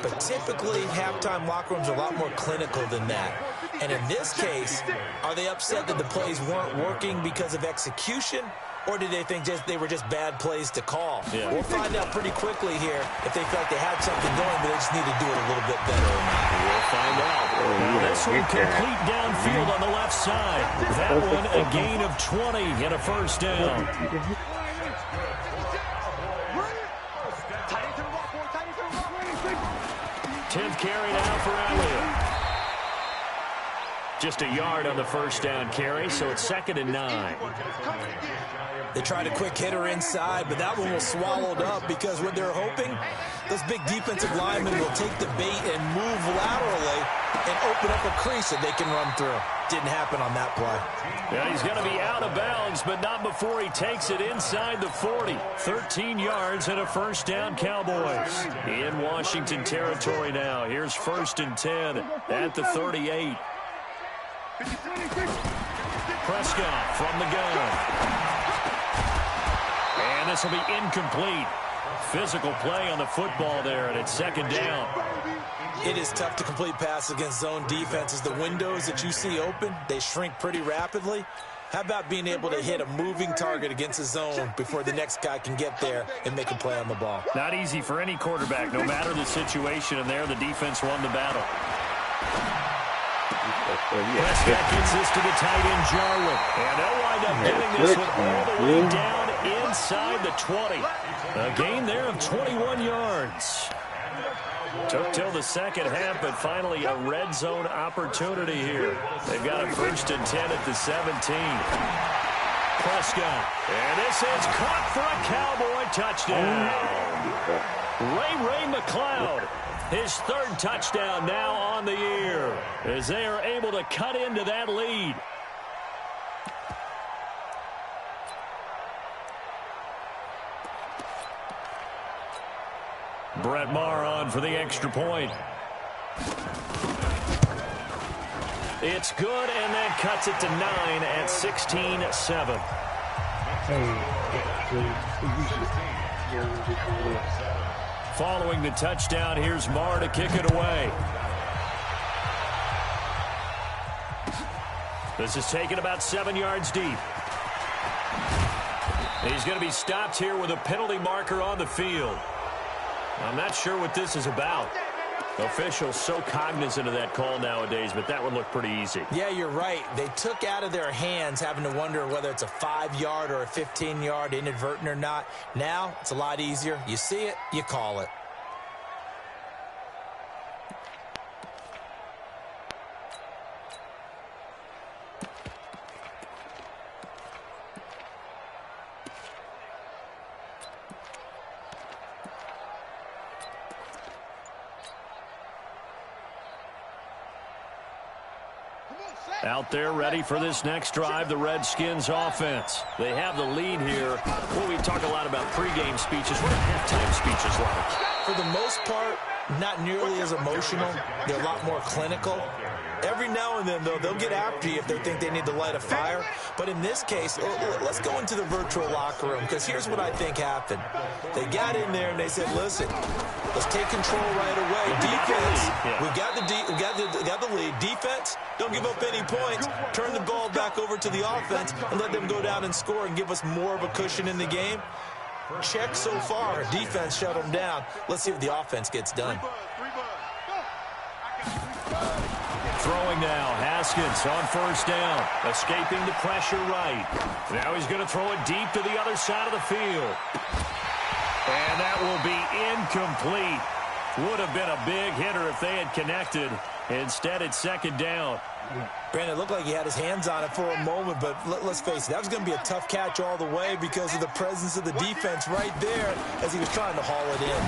But typically, halftime locker rooms are a lot more clinical than that. And in this case, are they upset that the plays weren't working because of execution? Or did they think they were just bad plays to call? Yeah. We'll find out pretty quickly here if they felt like they had something going, but they just need to do it a little bit better or not. We'll find out. Now this one complete downfield on the left side. That one a gain of 20 and a first down. 10th carry now for Elliott. Just a yard on the first down carry, so it's 2nd and 9. They tried a quick hitter inside, but that one was swallowed up because what they're hoping, those big defensive linemen will take the bait and move laterally and open up a crease that they can run through. Didn't happen on that play. Yeah, he's going to be out of bounds, but not before he takes it inside the 40. 13 yards and a first down, Cowboys. In Washington territory now. Here's 1st and 10 at the 38. Prescott from the gun. And this will be incomplete. Physical play on the football there, and it's 2nd down. It is tough to complete passes against zone defenses. The windows that you see open, they shrink pretty rapidly. How about being able to hit a moving target against a zone before the next guy can get there and make a play on the ball? Not easy for any quarterback, no matter the situation, and there the defense won the battle. Prescott gets this to the tight end, Jarwin. And they'll wind up getting this one all the way down inside the 20. A gain there of 21 yards. Took till the second half, but finally a red zone opportunity here. They've got a 1st and 10 at the 17. Prescott. And this is caught for a Cowboy touchdown. Ray McLeod. His 3rd touchdown now on the year as they are able to cut into that lead. Brett Maher on for the extra point. It's good, and that cuts it to 9 at 16-7. Following the touchdown, here's Maher to kick it away. This is taken about 7 yards deep. He's going to be stopped here with a penalty marker on the field. I'm not sure what this is about. Officials so cognizant of that call nowadays, but that one looked pretty easy. Yeah, you're right. They took out of their hands having to wonder whether it's a 5-yard or a 15-yard inadvertent or not. Now, it's a lot easier. You see it, you call it. Out there ready for this next drive, the Redskins offense. They have the lead here. Well, we talk a lot about pregame speeches. What are halftime speeches like? For the most part, not nearly as emotional. They're a lot more clinical. Every now and then, though, they'll get after you if they think they need to light a fire. But in this case, let's go into the virtual locker room, because here's what I think happened. They got in there and they said, listen, let's take control right away. Defense, we got the lead. Defense, don't give up any points. Turn the ball back over to the offense and let them go down and score and give us more of a cushion in the game. Check so far. Defense shut them down. Let's see if the offense gets done. Throwing now, Haskins on 1st down, escaping the pressure right. Now he's going to throw it deep to the other side of the field. And that will be incomplete. Would have been a big hitter if they had connected. Instead, it's 2nd down. Brandon, it looked like he had his hands on it for a moment, but let's face it, that was going to be a tough catch all the way because of the presence of the defense right there as he was trying to haul it in.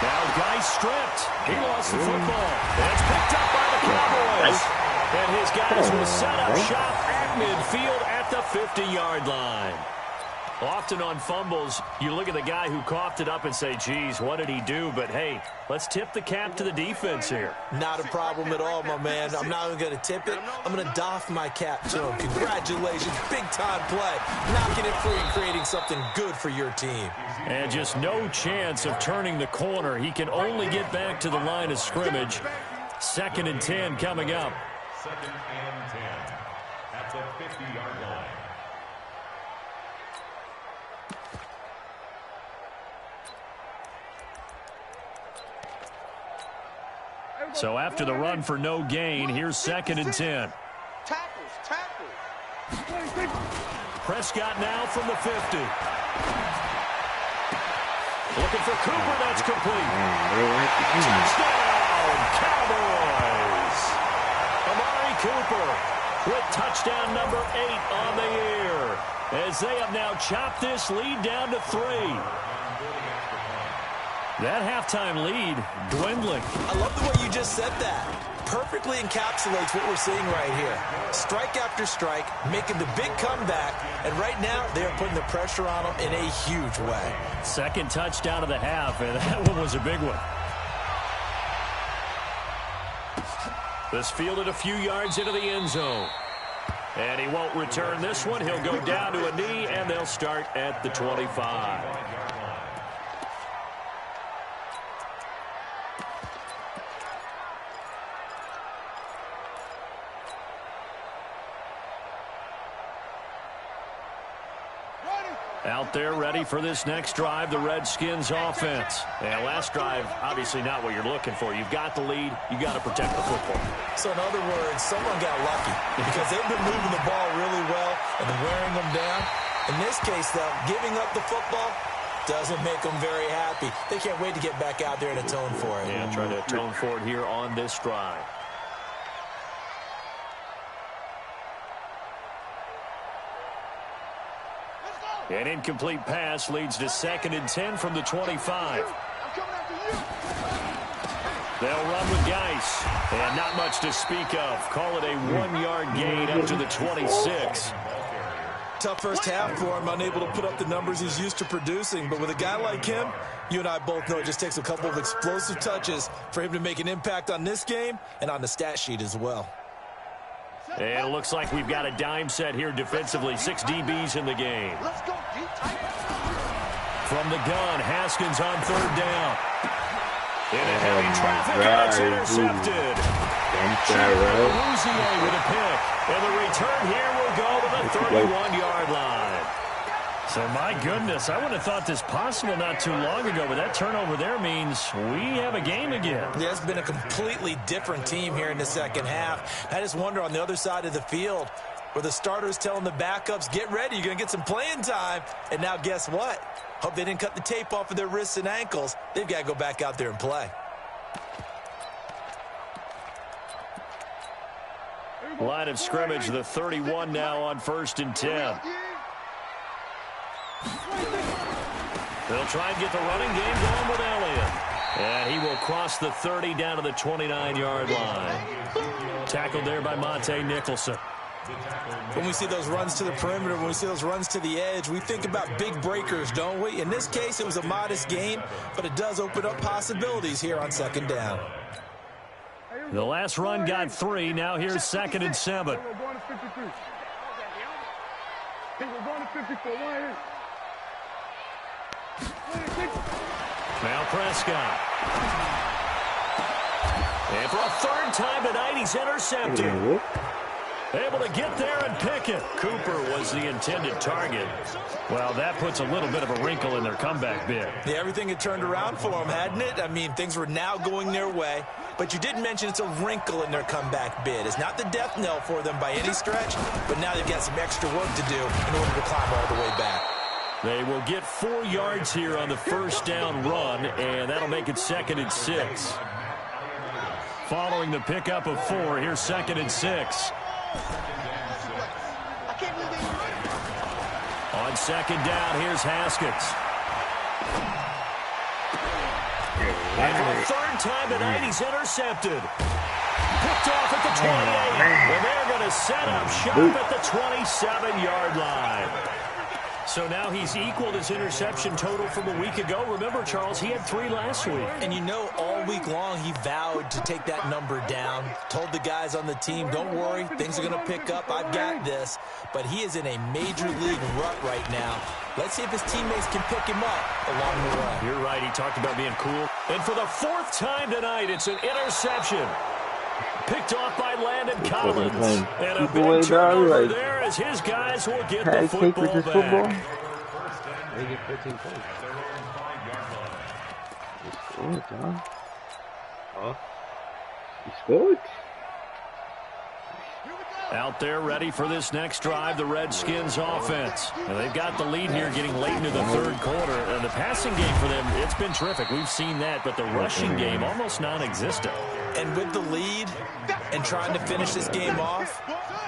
Now, guy stripped. He lost the football. And it's picked up by the Cowboys. And his guys will set up shop at midfield at the 50-yard line. Often on fumbles, you look at the guy who coughed it up and say, geez, what did he do? But, hey, let's tip the cap to the defense here. Not a problem at all, my man. I'm not even going to tip it. I'm going to doff my cap to him. Congratulations. Big-time play. Knocking it free and creating something good for your team. And just no chance of turning the corner. He can only get back to the line of scrimmage. 2nd and 10 coming up. 2nd and 10 at the 50-yard line. So after the run for no gain, here's 2nd and 10. Tackles. Prescott now from the 50. Looking for Cooper, that's complete. Touchdown, Cowboys! Amari Cooper with touchdown number 8 on the year, as they have now chopped this lead down to 3. That halftime lead dwindling. I love the way you just said that. Perfectly encapsulates what we're seeing right here. Strike after strike, making the big comeback, and right now they are putting the pressure on them in a huge way. 2nd touchdown of the half, and that one was a big one. This fielded a few yards into the end zone. And he won't return this one. He'll go down to a knee, and they'll start at the 25. Out there ready for this next drive, the Redskins offense. And last drive, obviously not what you're looking for. You've got the lead. You've got to protect the football. So in other words, someone got lucky because they've been moving the ball really well and wearing them down. In this case, though, giving up the football doesn't make them very happy. They can't wait to get back out there and atone for it. Yeah, trying to atone for it here on this drive. An incomplete pass leads to 2nd and 10 from the 25. They'll run with Geis. And not much to speak of. Call it a 1-yard gain up to the 26. Tough first half for him, unable to put up the numbers he's used to producing. But with a guy like him, you and I both know it just takes a couple of explosive touches for him to make an impact on this game and on the stat sheet as well. And it looks like we've got a dime set here defensively. 6 DBs in the game. From the gun, Haskins on 3rd down. In a heavy traffic, and it's intercepted. Rouzier with a pick. And the return here will go to the 31-yard line. So, my goodness, I would have thought this possible not too long ago, but that turnover there means we have a game again. Yeah, it's been a completely different team here in the second half. I just wonder on the other side of the field where the starters telling the backups, get ready, you're going to get some playing time. And now guess what? Hope they didn't cut the tape off of their wrists and ankles. They've got to go back out there and play. Line of scrimmage, the 31 now on 1st and 10. They'll try and get the running game going with Elliott. And he will cross the 30 down to the 29-yard line. Tackled there by Monte Nicholson. When we see those runs to the perimeter, when we see those runs to the edge, we think about big breakers, don't we? In this case, it was a modest gain, but it does open up possibilities here on 2nd down. The last run got 3. Now here's 2nd and 7. Now Prescott. And for a 3rd time tonight, he's intercepted. Able to get there and pick it. Cooper was the intended target. Well, that puts a little bit of a wrinkle in their comeback bid. Yeah, everything had turned around for them, hadn't it? I mean, things were now going their way. But you did mention it's a wrinkle in their comeback bid. It's not the death knell for them by any stretch, but now they've got some extra work to do in order to climb all the way back. They will get 4 yards here on the 1st down run, and that'll make it 2nd and 6. Following the pickup of 4, here's 2nd and 6. On 2nd down, here's Haskins. And for the 3rd time tonight, he's intercepted. Picked off at the 28. And they're going to set up shop at the 27-yard line. So now he's equaled his interception total from a week ago. Remember, Charles, he had 3 last week. And you know, all week long he vowed to take that number down. Told the guys on the team, don't worry, things are going to pick up. I've got this. But he is in a major league rut right now. Let's see if his teammates can pick him up along the way. You're right. He talked about being cool. And for the 4th time tonight, it's an interception. Picked off by Landon Collins. And a big turnover there as his guys will get the football back. They get 15 points. He scored, huh? Huh? He scored? Out there ready for this next drive, the Redskins offense. And they've got the lead here getting late into the 3rd quarter. And the passing game for them, it's been terrific. We've seen that, but the rushing game almost non-existent. And with the lead and trying to finish this game off,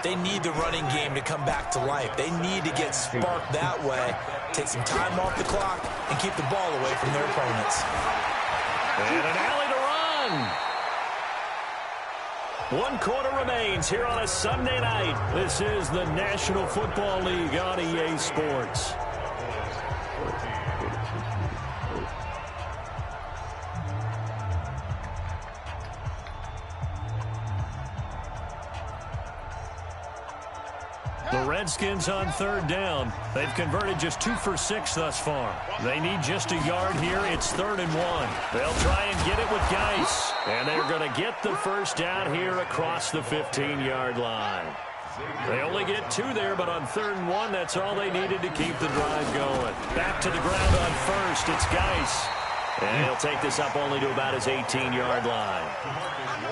they need the running game to come back to life. They need to get sparked that way, take some time off the clock, and keep the ball away from their opponents. And an alley to run. 1 quarter remains here on a Sunday night. This is the National Football League on EA Sports. The Redskins on 3rd down. They've converted just 2 for 6 thus far. They need just a yard here. It's 3rd and 1. They'll try and get it with Geis. And they're going to get the first down here across the 15-yard line. They only get 2 there, but on 3rd and 1, that's all they needed to keep the drive going. Back to the ground on 1st. It's Geis. And he'll take this up only to about his 18-yard line.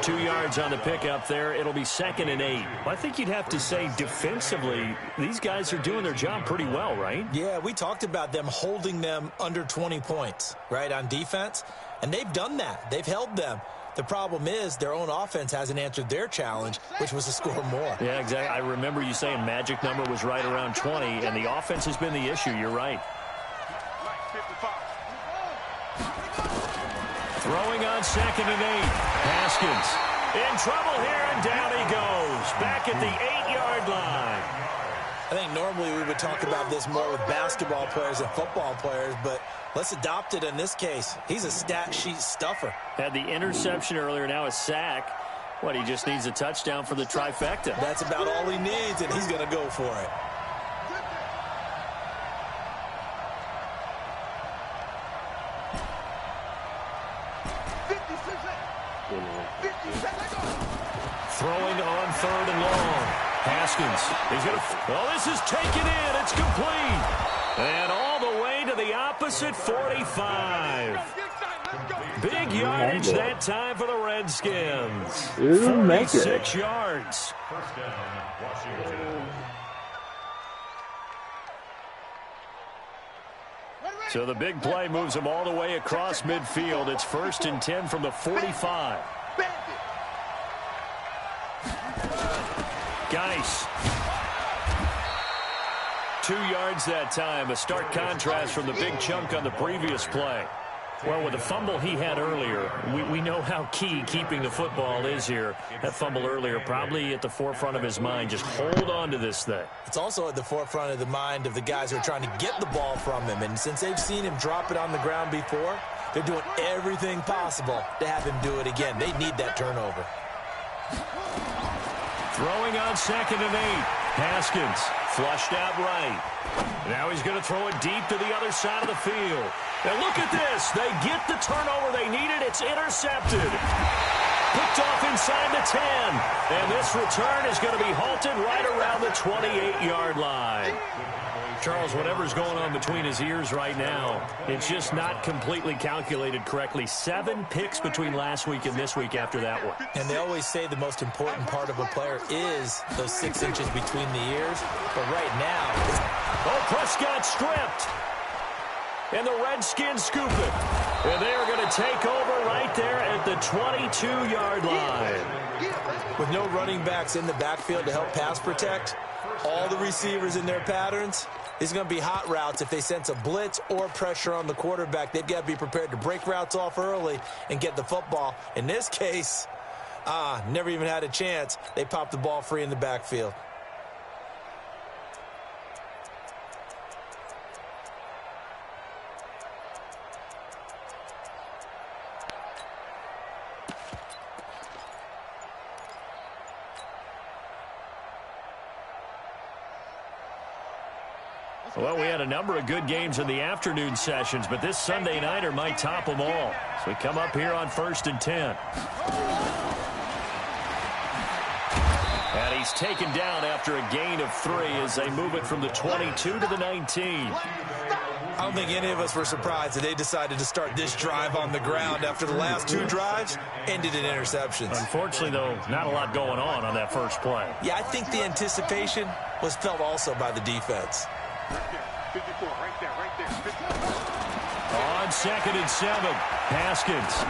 2 yards on the pickup there. It'll be 2nd and 8. Well, I think you'd have to say defensively, these guys are doing their job pretty well, right? Yeah, we talked about them holding them under 20 points, right, on defense. And they've done that. They've held them. The problem is their own offense hasn't answered their challenge, which was to score more. Yeah, exactly. I remember you saying magic number was right around 20, and the offense has been the issue. You're right. Throwing on 2nd and 8. Haskins in trouble here, and down he goes. Back at the 8-yard line. I think normally we would talk about this more with basketball players and football players, but let's adopt it in this case. He's a stat sheet stuffer. Had the interception earlier, now a sack. What, he just needs a touchdown for the trifecta. That's about all he needs, and he's going to go for it. Throwing on 3rd and long. Haskins. He's going to... Oh, this is taken in. It's complete. And all the way to the opposite 45. Big yardage that time for the Redskins. 46 yards. So the big play moves him all the way across midfield. It's 1st and 10 from the 45. Geis. 2 yards that time. A stark contrast from the big chunk on the previous play. Well, with the fumble he had earlier, we know how key keeping the football is here. That fumble earlier probably at the forefront of his mind. Just hold on to this thing. It's also at the forefront of the mind of the guys who are trying to get the ball from him. And since they've seen him drop it on the ground before, they're doing everything possible to have him do it again. They need that turnover. Throwing on 2nd and 8. Haskins flushed out right. Now he's going to throw it deep to the other side of the field. And look at this. They get the turnover they needed. It's intercepted. Picked off inside the 10. And this return is going to be halted right around the 28-yard line. Charles, whatever's going on between his ears right now, it's just not completely calculated correctly. 7 picks between last week and this week after that one. And they always say the most important part of a player is those 6 inches between the ears. But right now... Oh, Prescott stripped. And the Redskins scoop it. And they are going to take over right there at the 22-yard line. With no running backs in the backfield to help pass protect, all the receivers in their patterns, it's going to be hot routes. If they sense a blitz or pressure on the quarterback, they've got to be prepared to break routes off early and get the football. In this case, never even had a chance. They popped the ball free in the backfield. Well, we had a number of good games in the afternoon sessions, but this Sunday nighter might top them all. So we come up here on 1st and 10. And he's taken down after a gain of 3 as they move it from the 22 to the 19. I don't think any of us were surprised that they decided to start this drive on the ground after the last 2 drives ended in interceptions. Unfortunately, though, not a lot going on that first play. Yeah, I think the anticipation was felt also by the defense. Right there, 54, right there, 54. On 2nd and 7, Haskins.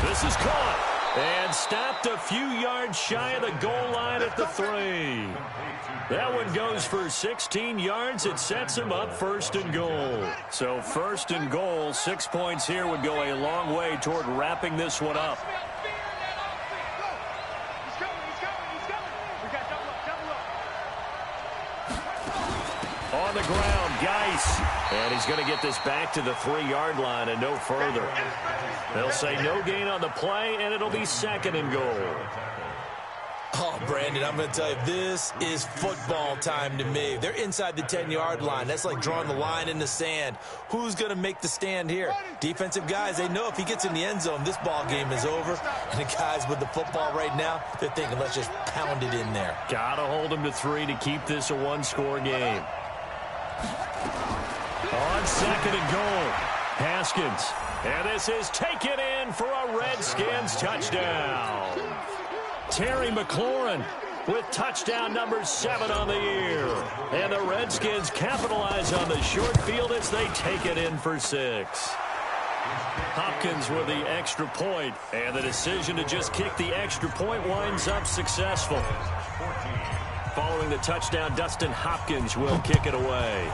This is caught. And stopped a few yards shy of the goal line at the 3. That one goes for 16 yards. It sets him up 1st and goal. So 1st and goal, 6 points here would go a long way toward wrapping this one up. On the ground, Geis. And he's going to get this back to the 3-yard line and no further. They'll say no gain on the play, and it'll be 2nd and goal. Oh, Brandon, I'm going to tell you, this is football time to me. They're inside the 10-yard line. That's like drawing the line in the sand. Who's going to make the stand here? Defensive guys, they know if he gets in the end zone, this ball game is over. And the guys with the football right now, they're thinking, let's just pound it in there. Got to hold them to 3 to keep this a 1-score game. On 2nd and goal, Haskins. And this is taken in for a Redskins touchdown. Terry McLaurin with touchdown number 7 on the year. And the Redskins capitalize on the short field as they take it in for 6. Hopkins with the extra point, and the decision to just kick the extra point winds up successful. Following the touchdown, Dustin Hopkins will kick it away.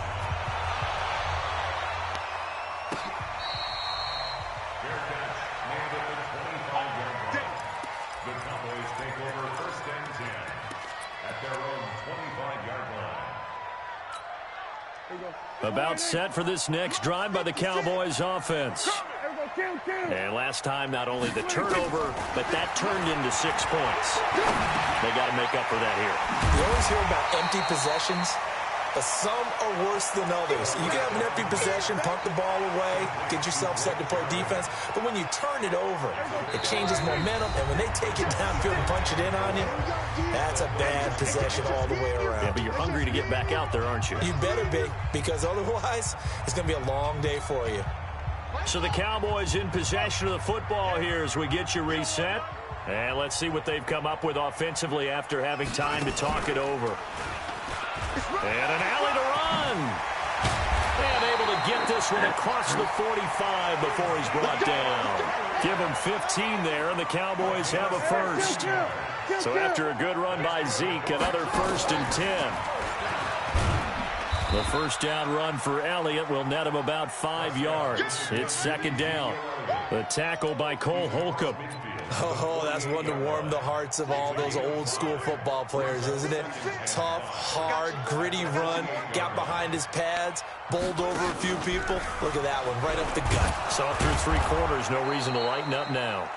About set for this next drive by the Cowboys offense. And last time, not only the turnover, but that turned into 6 points. They got to make up for that here. You always hear about empty possessions, but some are worse than others. You can have an empty possession, punt the ball away, get yourself set to play defense, but when you turn it over, it changes momentum, and when they take it downfield and punch it in on you, that's a bad possession all the way around. Yeah, but you're hungry to get back out there, aren't you? You better be, because otherwise, it's going to be a long day for you. So the Cowboys in possession of the football here as we get you reset. And let's see what they've come up with offensively after having time to talk it over. And an alley to run. And able to get this one across the 45 before he's brought down. Give him 15 there, and the Cowboys have a first. So after a good run by Zeke, another 1st and 10. The first down run for Elliott will net him about 5 yards. It's 2nd down. The tackle by Cole Holcomb. Oh, that's one to warm the hearts of all those old school football players, isn't it? Tough, hard, gritty run. Got behind his pads, bowled over a few people. Look at that one, right up the gut. Saw through 3 quarters, no reason to lighten up now.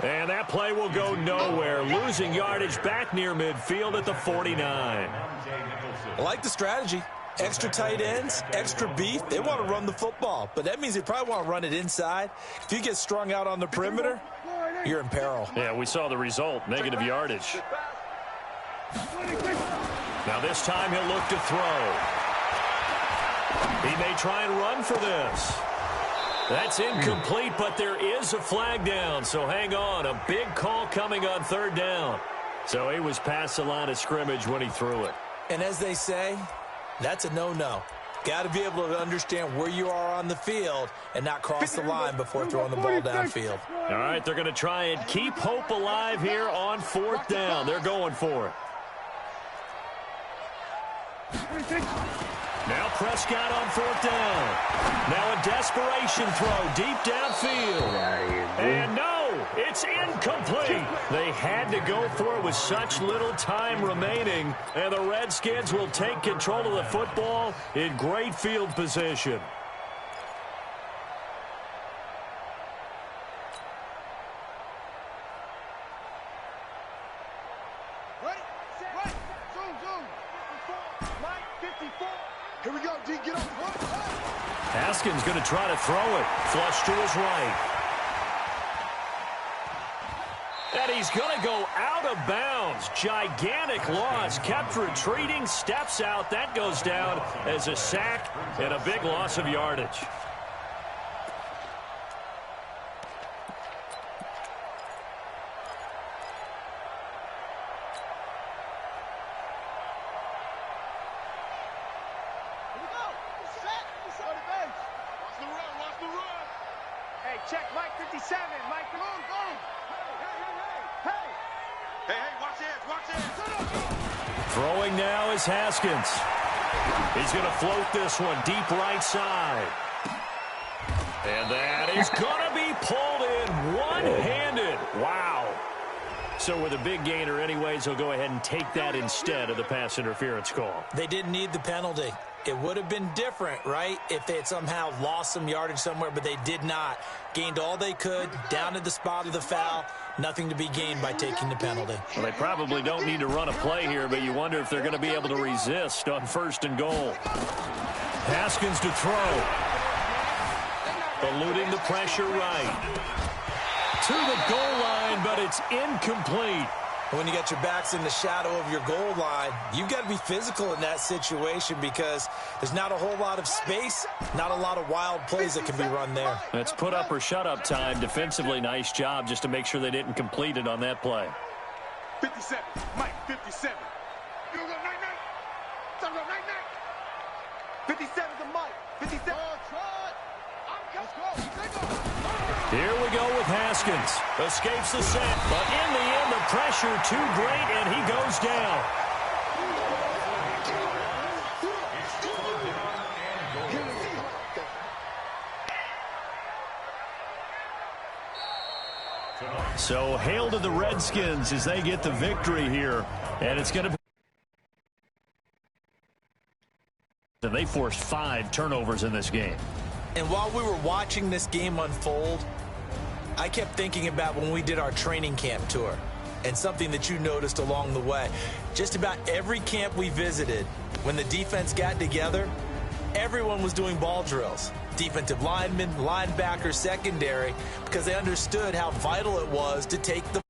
And that play will go nowhere. Losing yardage back near midfield at the 49. I like the strategy. Extra tight ends, extra beef. They want to run the football, but that means they probably want to run it inside. If you get strung out on the perimeter, you're in peril. Yeah, we saw the result, negative yardage. Now this time he'll look to throw. He may try and run for this. That's incomplete, but there is a flag down, so hang on. A big call coming on 3rd down. So he was past the line of scrimmage when he threw it. And as they say, that's a no-no. Got to be able to understand where you are on the field and not cross the line before throwing the ball downfield. All right, they're going to try and keep hope alive here on 4th down. They're going for it. Now Prescott on 4th down. Now a desperation throw deep downfield. And no, it's incomplete. They had to go for it with such little time remaining. And the Redskins will take control of the football in great field position. Ready, set, right, zoom, zoom. 54, Mike, 54. Here we go, D. Get up. Haskins going to try to throw it. Flush to his right. And he's going to go out of bounds. Gigantic loss. Kept retreating. Steps out. That goes down as a sack and a big loss of yardage. Check Mike 57. Mike, go. Hey, watch this. Throwing now is Haskins. He's going to float this one deep right side. And that is going to be pulled in one-handed. Wow. So with a big gainer anyways, he'll go ahead and take that instead of the pass interference call. They didn't need the penalty. It would have been different, right, if they had somehow lost some yardage somewhere, but they did not. Gained all they could, down to the spot of the foul. Nothing to be gained by taking the penalty. Well, they probably don't need to run a play here, but you wonder if they're going to be able to resist on 1st and goal. Haskins to throw. Eluding the pressure right. To the goal line, but it's incomplete. When you got your backs in the shadow of your goal line, you've got to be physical in that situation because there's not a whole lot of space, not a lot of wild plays that can be run there. That's put up or shut up time. Defensively, nice job just to make sure they didn't complete it on that play. 57. Mike, 57. You go night-night. 57 to Mike. 57. Here we go with Haskins. Escapes the set, but in the end, the pressure too great, and he goes down. So hail to the Redskins as they get the victory here, and it's going to be. They forced 5 turnovers in this game. And while we were watching this game unfold, I kept thinking about when we did our training camp tour and something that you noticed along the way. Just about every camp we visited, when the defense got together, everyone was doing ball drills. Defensive linemen, linebackers, secondary, because they understood how vital it was to take the